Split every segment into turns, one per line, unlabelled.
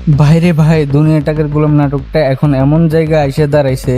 ভাইরে ভাই, দুনিয়া টাকার গোলাম নাটকটা এখন এমন জায়গায় এসে দাঁড়াইছে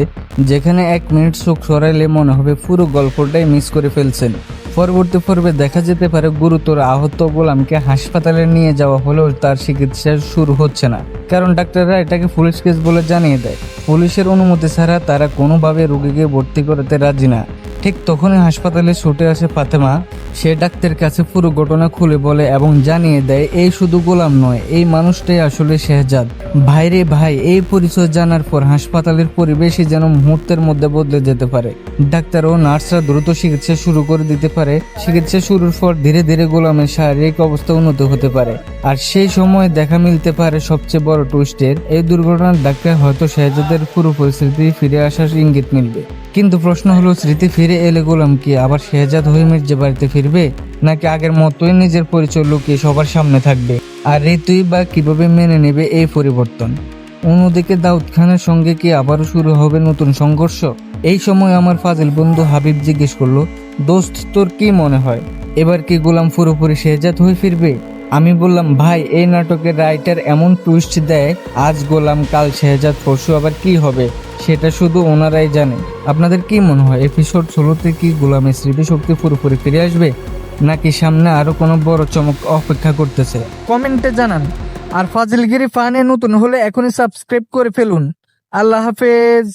যেখানে 1 মিনিট চোখ সরাইলে মনে হবে পুরো গল্পটাই মিস করে ফেলছেন। পরবর্তী পর্বে দেখা যেতে পারে গুরুতর আহত গোলামকে হাসপাতালে নিয়ে যাওয়া হলেও তার চিকিৎসা শুরু হচ্ছে না, কারণ ডাক্তাররা এটাকে পুলিশ কেস বলে জানিয়ে দেয়। পুলিশের অনুমতি ছাড়া তারা কোনোভাবে রোগীকে ভর্তি করাতে রাজি না। ঠিক তখনই হাসপাতালে ছুটে আসে ফাতেমা। সে ডাক্তারের কাছে পুরো ঘটনা খুলে বলে এবং জানিয়ে দেয় এই শুধু গোলাম নয়, এই মানুষটাই আসলে শেহজাদ। ভাইরে ভাই, এই পরিচয় জানার পর হাসপাতালের পরিবেশই যেন মুহূর্তের মধ্যে বদলে যেতে পারে। ডাক্তার ও নার্সরা দ্রুত চিকিৎসা শুরু করে দিতে পারে। চিকিৎসা শুরুর পর ধীরে ধীরে গোলামের শারীরিক অবস্থা উন্নত হতে পারে। আর সেই সময় দেখা মিলতে পারে সবচেয়ে বড় টুইস্টের। এই দুর্ঘটনার ধাক্কায় হয়তো শেহজাদের পুরো পরিস্থিতি ফিরে আসার ইঙ্গিত মিলবে। কিন্তু প্রশ্ন হলো, স্মৃতি ফিরে এলে গোলাম কি আবার শেহজাদ হয়ে মির্জা বাড়িতে ফিরবে, নাকি আগের মতোই নিজের পরিচয় লুকিয়ে সবার সামনে থাকবে? আর ঋতুই বা কিভাবে মেনে নেবে এই পরিবর্তন? অন্যদিকে দাউদ খানের সঙ্গে কি আবারও শুরু হবে নতুন সংঘর্ষ? এই সময় আমার ফাজিল বন্ধু হাবিব জিজ্ঞেস করলো, দোস্ত তোর কি মনে হয়, এবার কি গোলাম পুরোপুরি শেহজাদ হয়ে ফিরবে? আমি বললাম, ভাই এই নাটকের রাইটার এমন টুইস্ট দেয়, আজ গোলাম কাল শেহজাদ, পরশু আবার কি হবে সেটা শুধু ওনারাই জানে। আপনাদের কি মনে হয়, এপিসোড 16তে কি গোলামের স্মৃতিশক্তি পুরোপুরি ফিরে আসবে, নাকি সামনে আরো কোনো বড় চমক অপেক্ষা করতেছে? কমেন্টে জানান। আর ফাজিলগিরি ফানে নতুন হলে এখনই সাবস্ক্রাইব করে ফেলুন। আল্লাহ হাফেজ।